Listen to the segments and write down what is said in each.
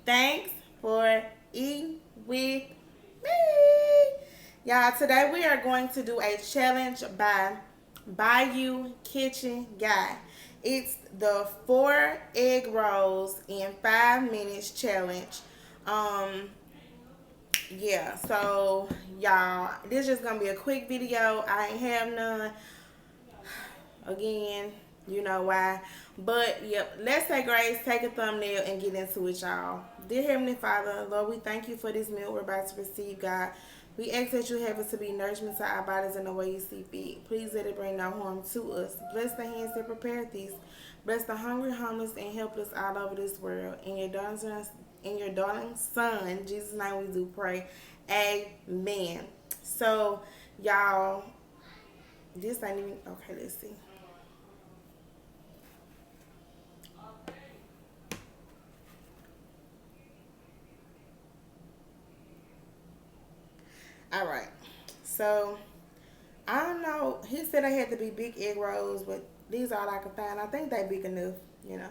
Thanks for eating with me. Y'all, today we are going to do a challenge by Bayou Kitchen Guy. It's the 4 egg rolls in 5 minutes challenge. Um, yeah, so y'all, this is just gonna be a quick video. I ain't have none. Again, you know why. But yep, let's say grace, take a thumbnail, and get into it, y'all. Dear Heavenly Father, Lord, we thank you for this meal we're about to receive, God. We ask that you have it to be nourishment to our bodies in the way you see fit. Please let it bring no harm to us. Bless the hands that prepared these. Bless the hungry, homeless, and helpless all over this world. In your darling son, Jesus' name we do pray. Amen. So, y'all, this ain't even okay. Let's see. All right. So I don't know. He said they had to be big egg rolls, but these are all I can find. I think they big enough, you know.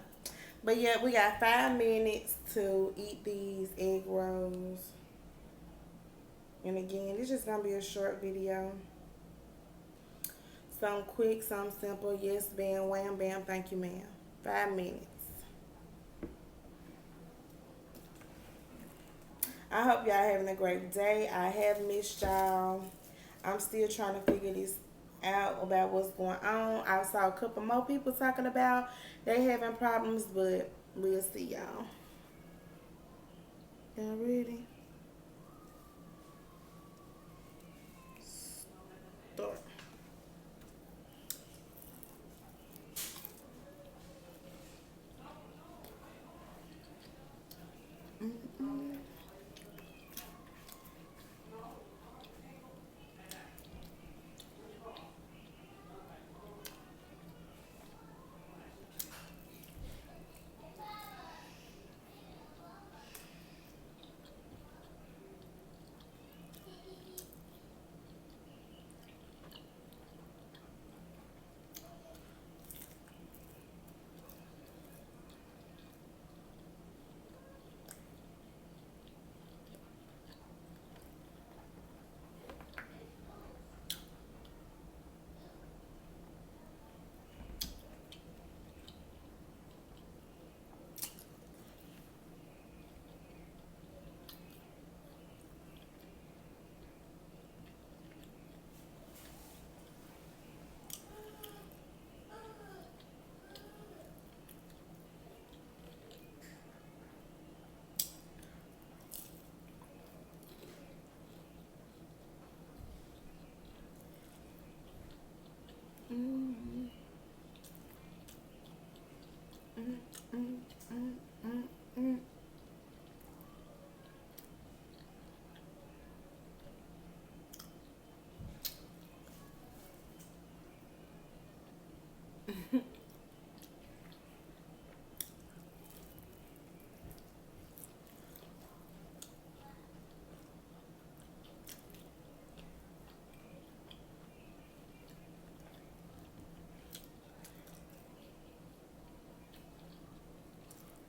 But yeah, we got 5 minutes to eat these egg rolls. And again, this is gonna be a short video. Some quick, some simple. Yes, bam, wham, bam. Thank you, ma'am. 5 minutes. I hope y'all having a great day. I have missed y'all. I'm still trying to figure this out about what's going on. I saw a couple more people talking about they having problems, but we'll see y'all. Y'all ready? Start. Mm-mm.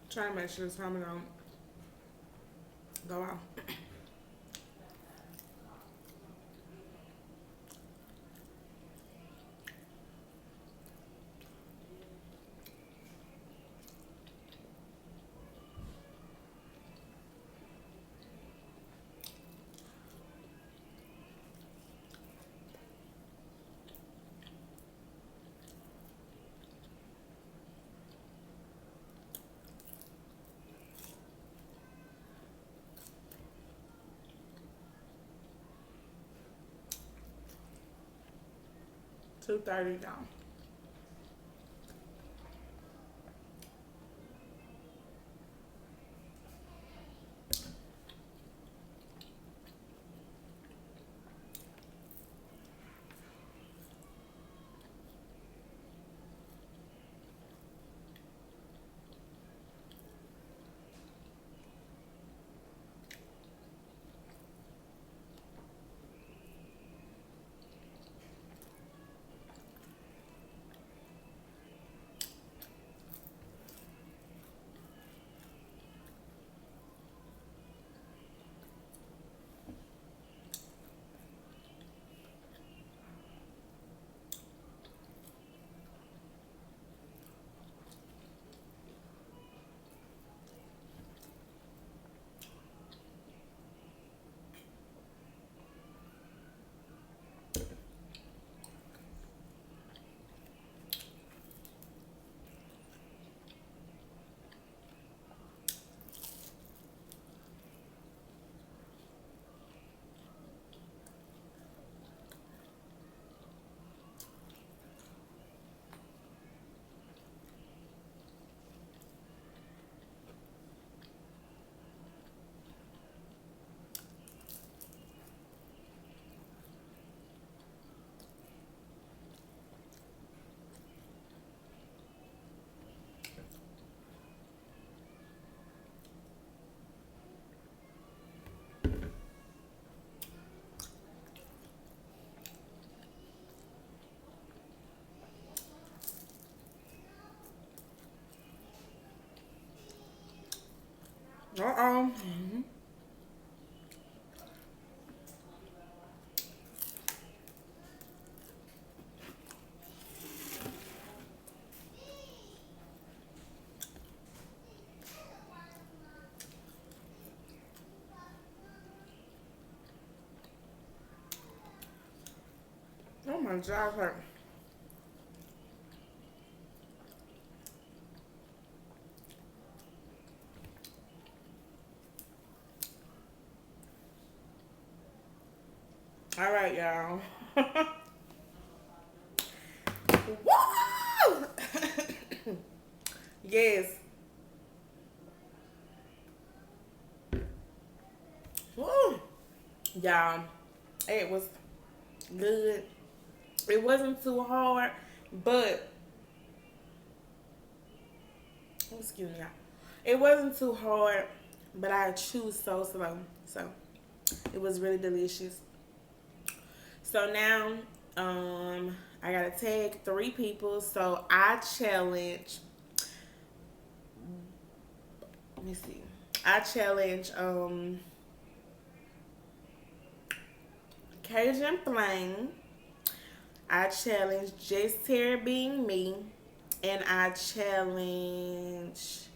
'Trying to make sure this time don't go out. 2:30 down. Uh-oh. Oh my jaw hurt. All right, y'all. Woo! Yes. Woo! Y'all, it was good. It wasn't too hard, but excuse me, y'all. It wasn't too hard, but I chewed so slow. So it was really delicious. So now, I gotta tag 3 people. So I challenge. Let me see. I challenge Cajun Flame. I challenge Just Terry Being Me, and I challenge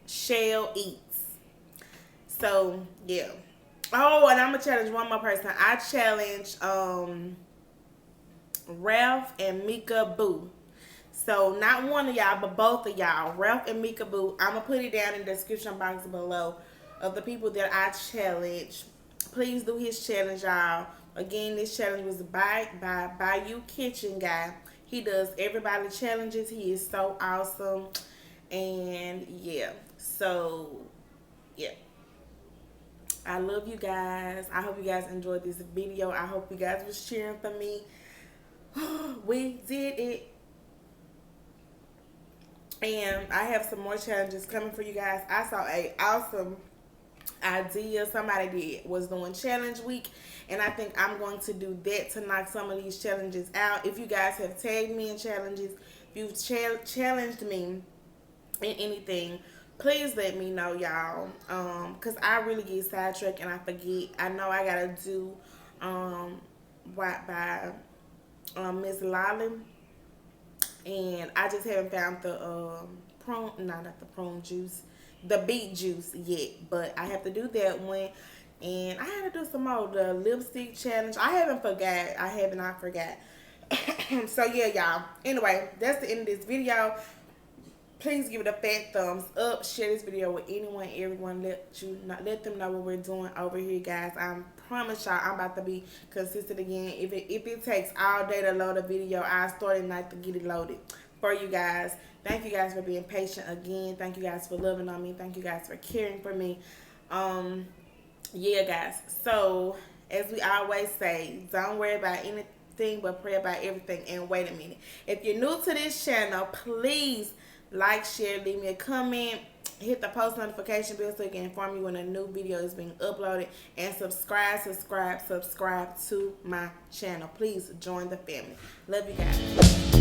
Shell Eats. So yeah. Oh, and I'm gonna challenge one more person. I challenge Ralph and Meka Boo. So not one of y'all, but both of y'all, Ralph and Meka Boo. I'm gonna put it down in the description box below of the people that I challenge. Please do his challenge, y'all. Again, this challenge was by You Kitchen guy. He does everybody challenges. He is so awesome. And yeah. So yeah. I love you guys. I hope you guys enjoyed this video. I hope you guys was cheering for me. We did it. And I have some more challenges coming for you guys. I saw a awesome idea somebody did, was doing challenge week, and I think I'm going to do that to knock some of these challenges out. If you guys have tagged me in challenges, if you've challenged me in anything, please let me know, y'all, because I really get sidetracked and I forget. I know I gotta do what by Miss Lolly, and I just haven't found the prune, no, not the prune juice, the beet juice yet, but I have to do that one. And I had to do some more, the lipstick challenge. I have not forgot. So yeah, y'all, anyway, that's the end of this video. Please give it a fat thumbs up, share this video with anyone, everyone. Let them know what we're doing over here, guys. I promise y'all I'm about to be consistent again. If it takes all day to load a video, I'll start at night to get it loaded for you guys. Thank you guys for being patient again. Thank you guys for loving on me. Thank you guys for caring for me. Yeah, guys. So as we always say, don't worry about anything but pray about everything. And wait a minute, if you're new to this channel, please like, share, leave me a comment, hit the post notification bell so you can inform me when a new video is being uploaded, and subscribe to my channel. Please join the family. Love you guys.